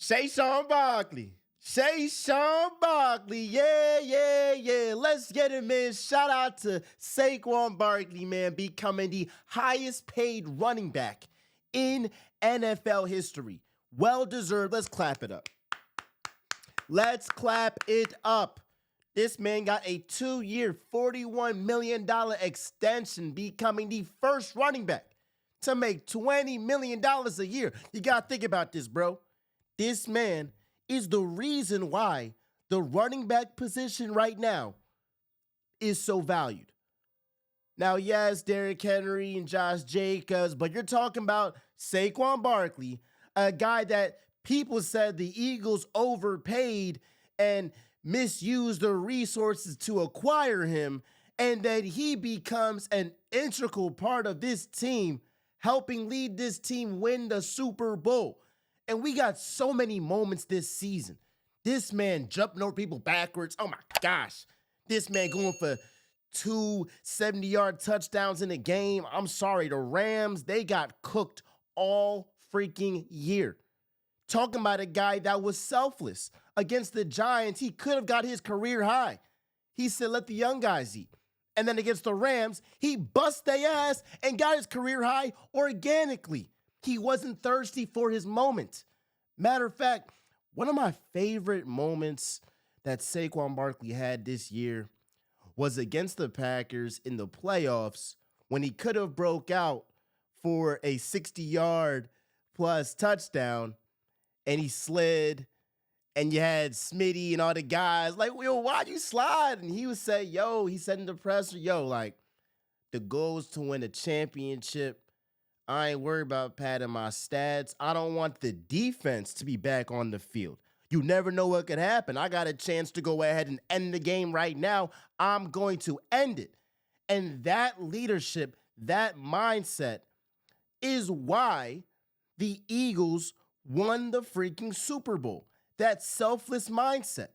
Saquon Barkley. Saquon Barkley. Yeah. Let's get him in. Shout out to Saquon Barkley, man, becoming the highest paid running back in NFL history. Well deserved. Let's clap it up. Let's clap it up. This man got a 2-year, $41 million extension, becoming the first running back to make $20 million a year. You got to think about this, bro. This man is the reason why the running back position right now is so valued. Now, yes, Derrick Henry and Josh Jacobs, but you're talking about Saquon Barkley, a guy that people said the Eagles overpaid and misused the resources to acquire him, and that he becomes an integral part of this team, helping lead this team win the Super Bowl. And we got so many moments this season. This man jumping over people backwards. Oh my gosh. This man going for 2 70-yard touchdowns in a game. I'm sorry, the Rams, they got cooked all freaking year. Talking about a guy that was selfless. Against the Giants, he could have got his career high. He said, let the young guys eat. And then against the Rams, he bust their ass and got his career high organically. He wasn't thirsty for his moment. Matter of fact, one of my favorite moments that Saquon Barkley had this year was against the Packers in the playoffs when he could have broke out for a 60-yard plus touchdown, and he slid, and you had Smitty and all the guys like, yo, why'd you slide? And he would say, he said in the presser, like, the goal is to win a championship. I ain't worried about padding my stats. I don't want the defense to be back on the field. You never know what could happen. I got a chance to go ahead and end the game right now. I'm going to end it. And that leadership, that mindset is why the Eagles won the freaking Super Bowl. That selfless mindset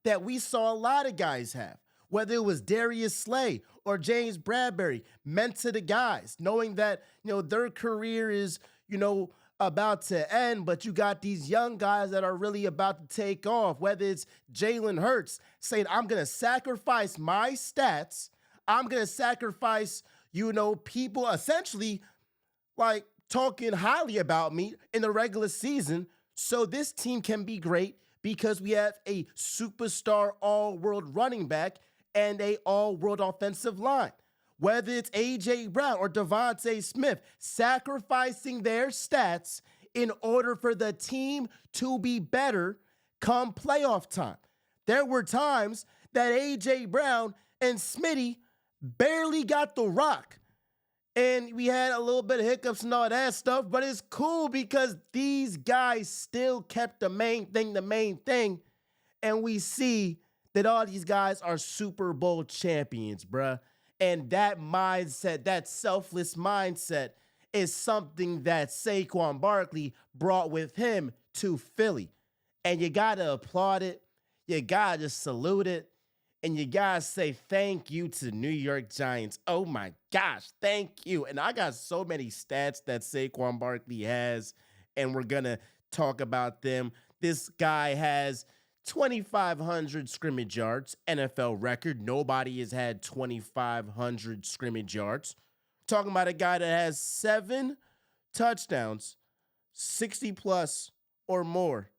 that we saw a lot of guys have, whether it was Darius Slay or James Bradberry, meant to the guys, knowing that, their career is, about to end, but you got these young guys that are really about to take off, whether it's Jalen Hurts saying, I'm going to sacrifice my stats. I'm going to sacrifice, people essentially like talking highly about me in the regular season so this team can be great because we have a superstar all-world running back and a all-world offensive line. Whether it's A.J. Brown or Devontae Smith, sacrificing their stats in order for the team to be better come playoff time. There were times that A.J. Brown and Smitty barely got the rock. And we had a little bit of hiccups and all that stuff, but it's cool because these guys still kept the main thing. And we see that all these guys are Super Bowl champions, bruh. And that mindset, that selfless mindset, is something that Saquon Barkley brought with him to Philly. And you got to applaud it. You got to just salute it. And you got to say thank you to New York Giants. Oh, my gosh, thank you. And I got so many stats that Saquon Barkley has, and we're going to talk about them. This guy has 2,500 scrimmage yards, NFL record. Nobody has had 2,500 scrimmage yards. Talking about a guy that has 7 touchdowns, 60 plus or more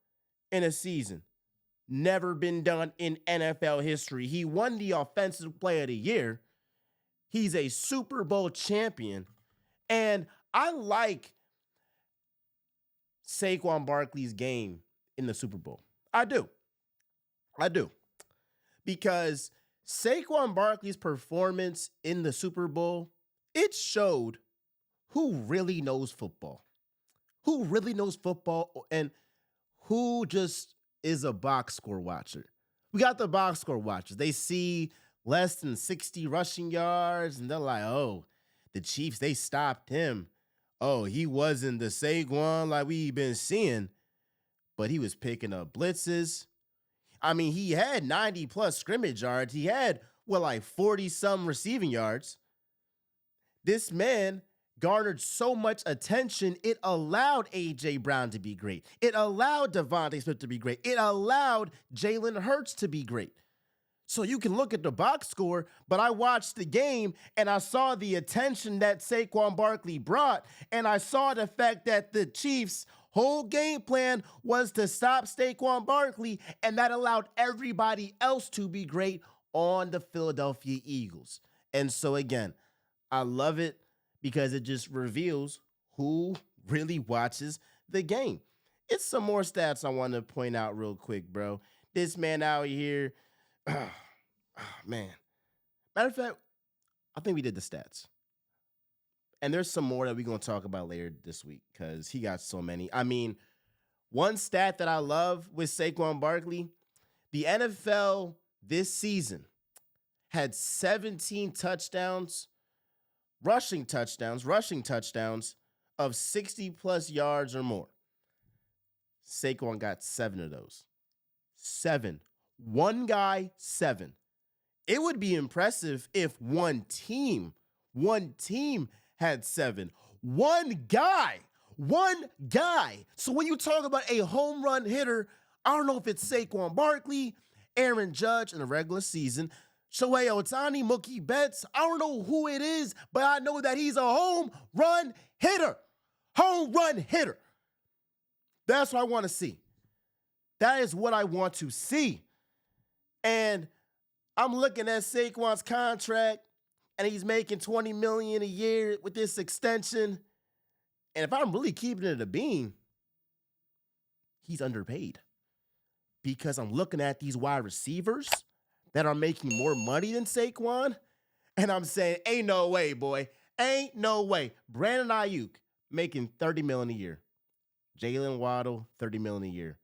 in a season. Never been done in NFL history. He won the Offensive Player of the Year. He's a Super Bowl champion. And I like Saquon Barkley's game in the Super Bowl. I do. Because Saquon Barkley's performance in the Super Bowl, it showed who really knows football. Who really knows football and who just is a box score watcher. We got the box score watchers. They see less than 60 rushing yards, and they're like, oh, the Chiefs, they stopped him. Oh, he wasn't the Saquon like we've been seeing, but he was picking up blitzes. I mean, he had 90-plus scrimmage yards. He had, 40-some receiving yards. This man garnered so much attention, it allowed A.J. Brown to be great. It allowed Devontae Smith to be great. It allowed Jalen Hurts to be great. So you can look at the box score, but I watched the game and I saw the attention that Saquon Barkley brought, and I saw the fact that the Chiefs' whole game plan was to stop Saquon Barkley, and that allowed everybody else to be great on the Philadelphia Eagles. And so again, I love it because it just reveals who really watches the game. It's some more stats I want to point out real quick, bro. This man out here, oh, man. Matter of fact, I think we did the stats. And there's some more that we're going to talk about later this week because he got so many. I mean, one stat that I love with Saquon Barkley, the NFL this season had 17 touchdowns, rushing touchdowns of 60-plus yards or more. Saquon got 7 of those. 7. One guy, 7. It would be impressive if one team had 7. One guy. So when you talk about a home run hitter, I don't know if it's Saquon Barkley, Aaron Judge in the regular season, Shohei Ohtani, Mookie Betts. I don't know who it is, but I know that he's a home run hitter. Home run hitter. That's what I want to see. That is what I want to see. And I'm looking at Saquon's contract, and he's making $20 million a year with this extension. And if I'm really keeping it a bean, he's underpaid. Because I'm looking at these wide receivers that are making more money than Saquon, and I'm saying, ain't no way, boy. Ain't no way. Brandon Ayuk making $30 million a year. Jalen Waddle, $30 million a year.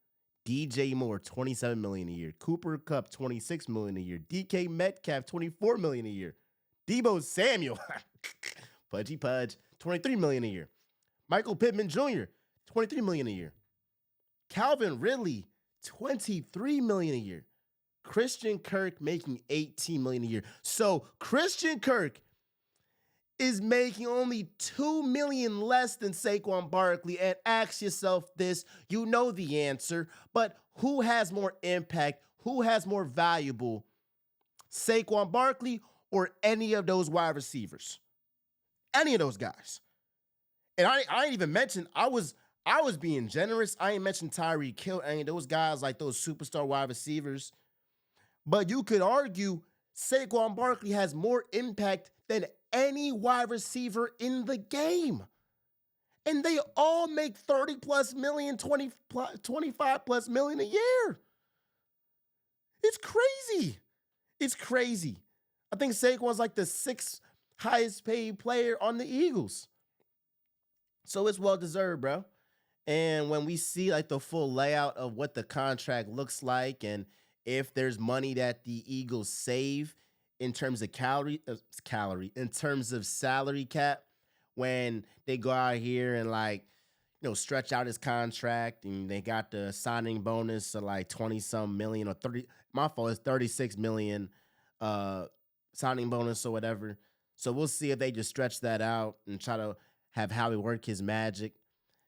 DJ Moore, $27 million a year. Cooper Kupp, $26 million a year. DK Metcalf, $24 million a year. Deebo Samuel, Pudgy Pudge, $23 million a year. Michael Pittman Jr., $23 million a year. Calvin Ridley, $23 million a year. Christian Kirk making $18 million a year. So Christian Kirk is making only $2 million less than Saquon Barkley. And ask yourself this, you know the answer, but who has more impact? Who has more valuable? Saquon Barkley or any of those wide receivers? Any of those guys. And I ain't even mentioned, I was being generous. I ain't mentioned Tyreek Hill, any of those guys like those superstar wide receivers. But you could argue Saquon Barkley has more impact than any wide receiver in the game. And they all make 30 plus million, 25 plus million a year. It's crazy. It's crazy. I think Saquon's like the 6th highest paid player on the Eagles. So it's well deserved, bro. And when we see like the full layout of what the contract looks like, and if there's money that the Eagles save in terms of in terms of salary cap, when they go out here and like, stretch out his contract, and they got the signing bonus of like 20-some million or 30, my fault, it's 36 million signing bonus or whatever. So we'll see if they just stretch that out and try to have Howie work his magic.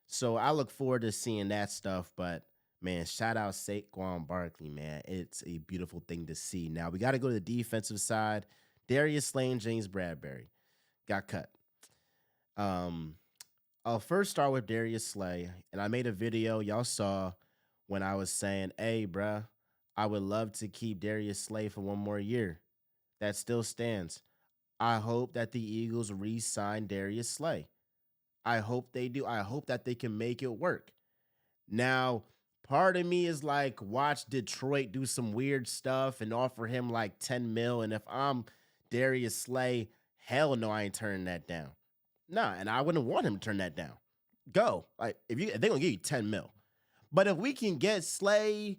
So I look forward to seeing that stuff, but man, shout out Saquon Barkley, man. It's a beautiful thing to see. Now, we got to go to the defensive side. Darius Slay and James Bradberry got cut. I'll first start with Darius Slay, and I made a video y'all saw when I was saying, hey, bruh, I would love to keep Darius Slay for one more year. That still stands. I hope that the Eagles re-sign Darius Slay. I hope they do. I hope that they can make it work. Now, part of me is like, watch Detroit do some weird stuff and offer him like 10 mil. And if I'm Darius Slay, hell no, I ain't turning that down. Nah, and I wouldn't want him to turn that down. Go. Like, if they're going to give you 10 mil. But if we can get Slay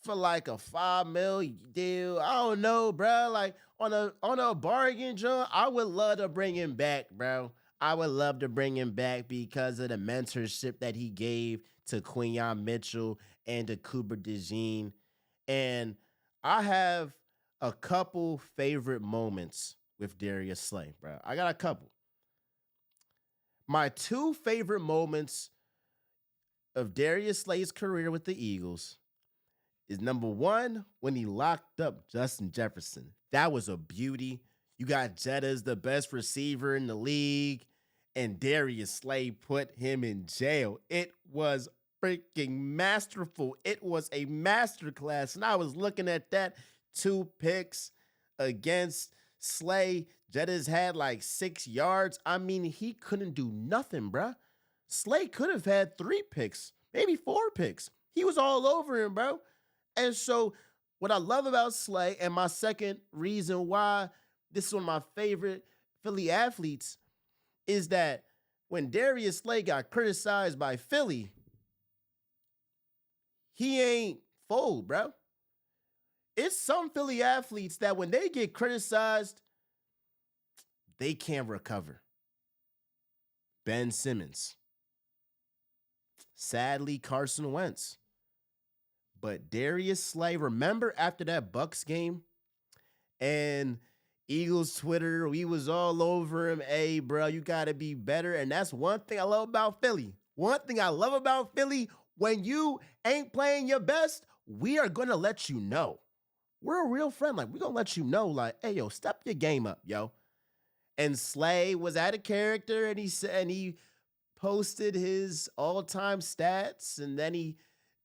for like a 5 mil deal, I don't know, bro. Like, on a bargain, John, I would love to bring him back, bro. I would love to bring him back because of the mentorship that he gave to Quinyon Mitchell and to Cooper DeJean. And I have a couple favorite moments with Darius Slay, bro. I got a couple. My two favorite moments of Darius Slay's career with the Eagles is number one, when he locked up Justin Jefferson. That was a beauty. You got Jetta as the best receiver in the league, and Darius Slay put him in jail. It was freaking masterful. It was a masterclass. And I was looking at that, 2 picks against Slay. Jetta's had like 6 yards. I mean, he couldn't do nothing, bruh. Slay could have had 3 picks, maybe 4 picks. He was all over him, bro. And so, what I love about Slay, and my second reason why this is one of my favorite Philly athletes, is that when Darius Slay got criticized by Philly, he ain't fold, bro. It's some Philly athletes that when they get criticized, they can't recover. Ben Simmons. Sadly, Carson Wentz. But Darius Slay, remember after that Bucks game and Eagles Twitter, we was all over him. Hey, bro, you got to be better. And that's one thing I love about Philly. One thing I love about Philly, when you ain't playing your best, we are going to let you know. We're a real friend. Like, we're going to let you know, like, hey, yo, step your game up, yo. And Slay was out of character, and he posted his all-time stats, and then he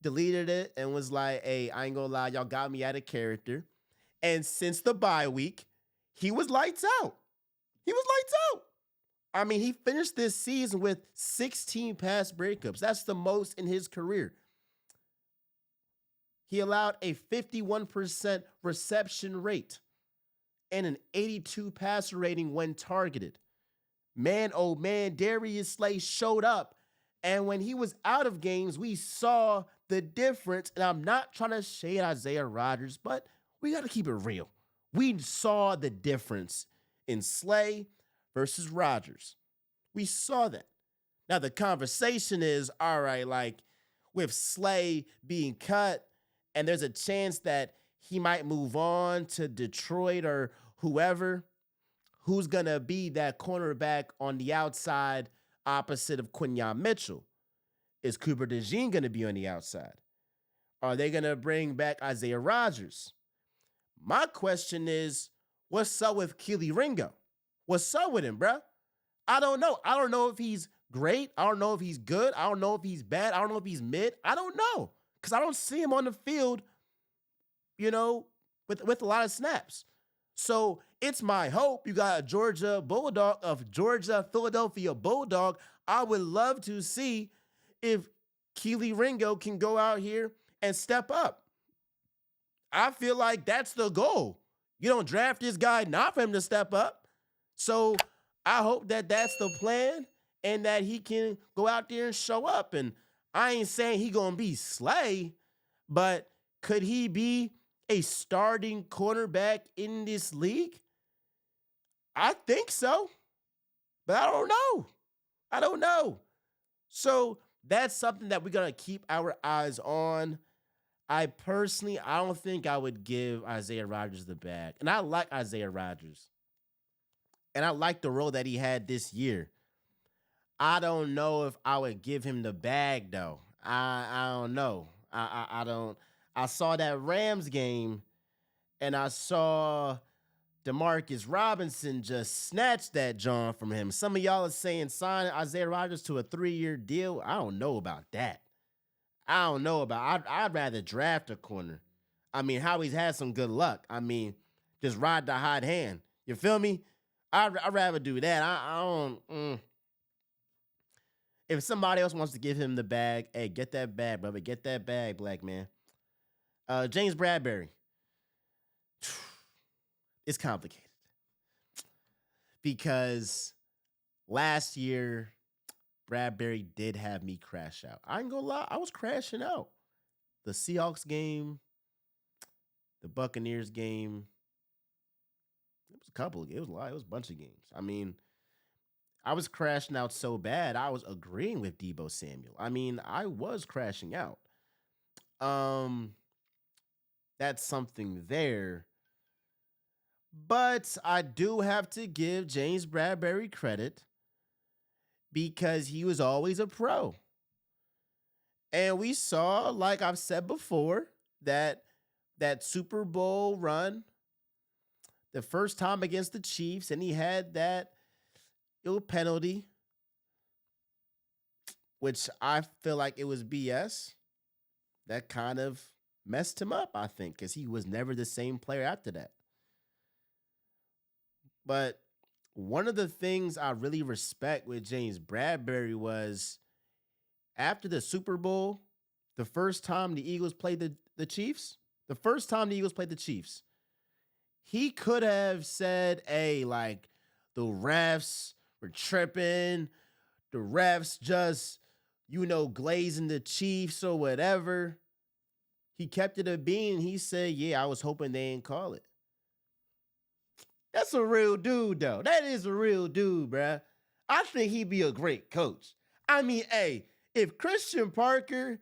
deleted it and was like, hey, I ain't gonna lie, y'all got me out of character. And since the bye week, he was lights out. He was lights out. I mean, he finished this season with 16 pass breakups. That's the most in his career. He allowed a 51% reception rate and an 82 passer rating when targeted. Man, oh man, Darius Slay showed up. And when he was out of games, we saw the difference. And I'm not trying to shade Isaiah Rodgers, but we got to keep it real. We saw the difference in Slay versus Rodgers. We saw that. Now, the conversation is, all right, like with Slay being cut, and there's a chance that he might move on to Detroit or whoever, who's going to be that cornerback on the outside opposite of Quinyon Mitchell? Is Cooper DeJean going to be on the outside? Are they going to bring back Isaiah Rodgers? My question is, what's up with Kelee Ringo? What's up with him, bro? I don't know. I don't know if he's great. I don't know if he's good. I don't know if he's bad. I don't know if he's mid. I don't know, because I don't see him on the field, you know, with a lot of snaps. So it's my hope. You got a Georgia Bulldog of Georgia Philadelphia Bulldog. I would love to see if Kelee Ringo can go out here and step up. I feel like that's the goal. You don't draft this guy not for him to step up. So I hope that that's the plan and that he can go out there and show up. And I ain't saying he gonna be Slay, but could he be a starting cornerback in this league? I think so, but I don't know. I don't know. So that's something that we're going to keep our eyes on. I don't think I would give Isaiah Rodgers the bag. And I like Isaiah Rodgers. And I like the role that he had this year. I don't know if I would give him the bag, though. I don't know. I don't. I saw that Rams game, and I saw Demarcus Robinson just snatch that John from him. Some of y'all are saying sign Isaiah Rodgers to a 3-year deal. I don't know about that. I'd rather draft a corner. I mean, Howie's had some good luck. I mean, just ride the hot hand. You feel me? I'd rather do that. I don't. If somebody else wants to give him the bag, hey, get that bag, brother. Get that bag, black man. James Bradberry. It's complicated because last year, Bradberry did have me crash out. I ain't gonna lie, I was crashing out. The Seahawks game, the Buccaneers game. It was a couple. It was a lot. It was a bunch of games. I mean, I was crashing out so bad, I was agreeing with Deebo Samuel. I mean, I was crashing out. That's something there. But I do have to give James Bradberry credit. because he was always a pro. And we saw, like I've said before, that Super Bowl run, the first time against the Chiefs, and he had that ill penalty, which I feel like it was BS. That kind of messed him up, I think, because he was never the same player after that. But one of the things I really respect with James Bradberry was after the Super Bowl, the first time the Eagles played the Chiefs, he could have said, hey, like, the refs were tripping, the refs just, glazing the Chiefs or whatever. He kept it a bean. He said, yeah, I was hoping they didn't call it. That's a real dude, though. That is a real dude, bruh. I think he'd be a great coach. I mean, hey, if Christian Parker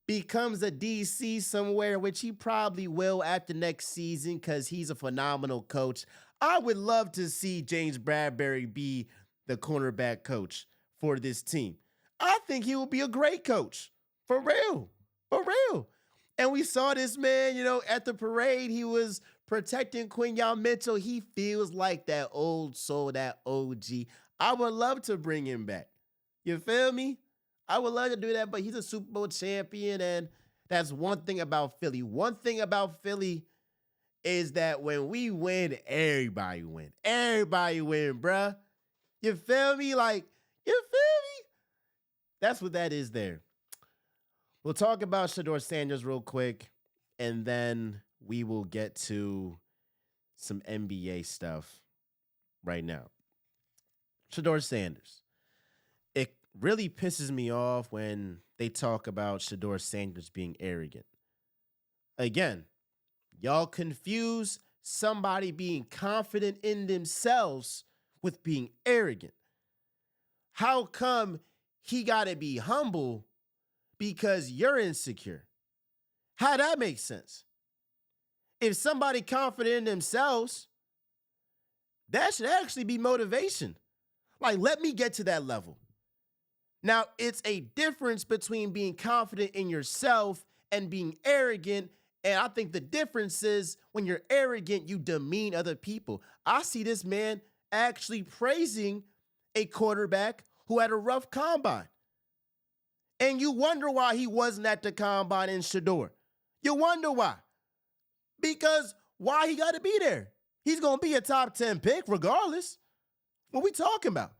becomes a DC somewhere, which he probably will after next season because he's a phenomenal coach, I would love to see James Bradberry be the cornerback coach for this team. I think he will be a great coach. For real. For real. And we saw this man, at the parade, he was protecting Quinyon Mitchell. He feels like that old soul, that OG. I would love to bring him back. You feel me? I would love to do that, but he's a Super Bowl champion, and that's one thing about Philly. One thing about Philly is that when we win, everybody win. Everybody win, bruh. You feel me? Like, you feel me? That's what that is there. We'll talk about Shedeur Sanders real quick, and then we will get to some NBA stuff right now. Shedeur Sanders. It really pisses me off when they talk about Shedeur Sanders being arrogant. Again, y'all confuse somebody being confident in themselves with being arrogant. How come he got to be humble because you're insecure? How that makes sense? If somebody confident in themselves, that should actually be motivation. Like, let me get to that level. Now, it's a difference between being confident in yourself and being arrogant. And I think the difference is when you're arrogant, you demean other people. I see this man actually praising a quarterback who had a rough combine. And you wonder why he wasn't at the combine in Shedeur. You wonder why. Because why he got to be there? He's going to be a top 10 pick regardless. What we talking about?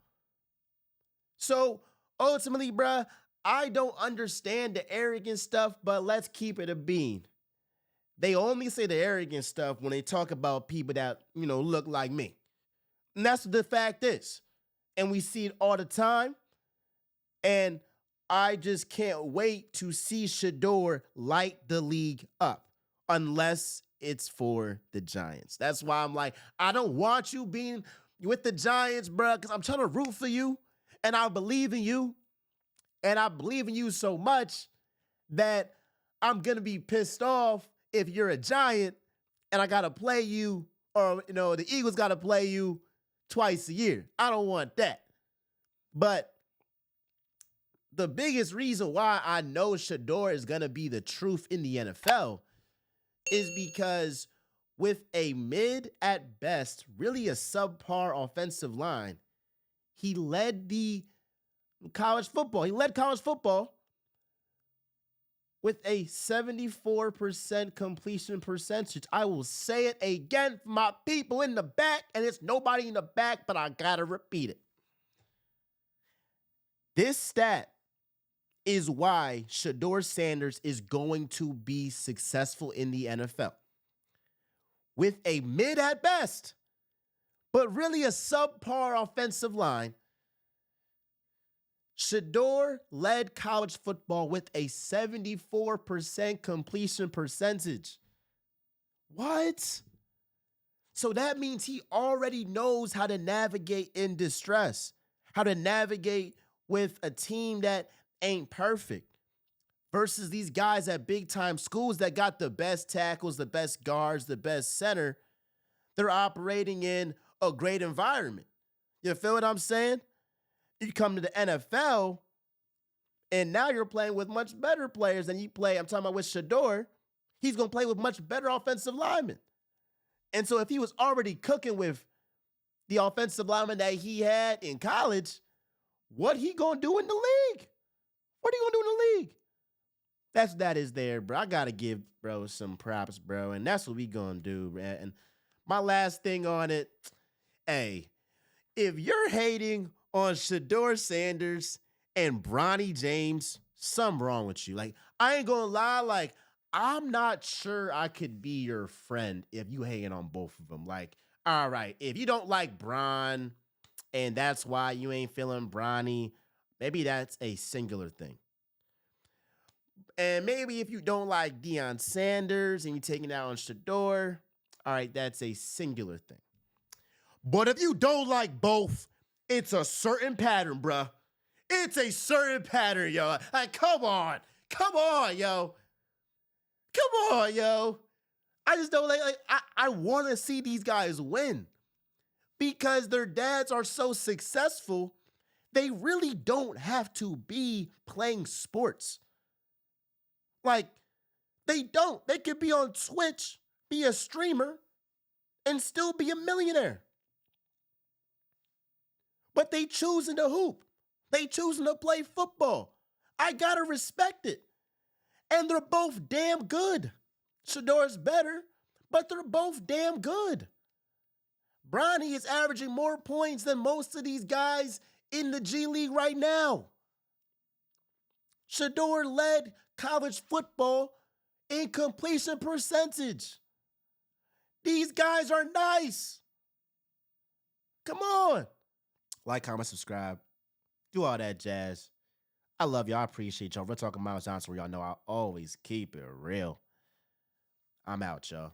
So ultimately, bruh, I don't understand the arrogant stuff, but let's keep it a bean. They only say the arrogant stuff when they talk about people that, look like me. And that's what the fact is. And we see it all the time. And I just can't wait to see Shedeur light the league up, unless it's for the Giants. That's why I'm like, I don't want you being with the Giants, bro, because I'm trying to root for you, and I believe in you, and I believe in you so much that I'm going to be pissed off if you're a Giant and I got to play you, or, the Eagles got to play you twice a year. I don't want that. But the biggest reason why I know Shedeur is going to be the truth in the NFL is because with a mid at best, really a subpar offensive line, he led the college football. He led college football with a 74% completion percentage. I will say it again for my people in the back, and it's nobody in the back, but I gotta repeat it. This stat is why Shedeur Sanders is going to be successful in the NFL. With a mid at best, but really a subpar offensive line, Shedeur led college football with a 74% completion percentage. What? So that means he already knows how to navigate in distress, how to navigate with a team that ain't perfect, versus these guys at big-time schools that got the best tackles, the best guards, the best center. They're operating in a great environment. You feel what I'm saying? You come to the NFL, and now you're playing with much better players than you play. I'm talking about with Shedeur. He's going to play with much better offensive linemen. And so if he was already cooking with the offensive lineman that he had in college, what he going to do in the league? What are you going to do in the league? That's that is there, bro. I got to give, bro, some props, bro. And that's what we going to do, man. And my last thing on it, hey, if you're hating on Shedeur Sanders and Bronny James, something wrong with you. Like, I ain't going to lie, like, I'm not sure I could be your friend if you hating on both of them. Like, all right, if you don't like Bron and that's why you ain't feeling Bronny, maybe that's a singular thing. And maybe if you don't like Deion Sanders and you're taking it out on Shedeur, all right, that's a singular thing. But if you don't like both, it's a certain pattern, bruh. It's a certain pattern, yo. Like, come on. Come on, yo. Come on, yo. I just don't like I want to see these guys win because their dads are so successful. They really don't have to be playing sports. Like, they don't. They could be on Twitch, be a streamer, and still be a millionaire. But they choosing to hoop. They choosing to play football. I gotta respect it. And they're both damn good. Shedeur's better, but they're both damn good. Bronny is averaging more points than most of these guys in the G League right now. Shedeur led college football in completion percentage. These guys are nice. Come on. Like, comment, subscribe. Do all that jazz. I love y'all. I appreciate y'all. We're talking Miles Johnson where y'all know I always keep it real. I'm out, y'all.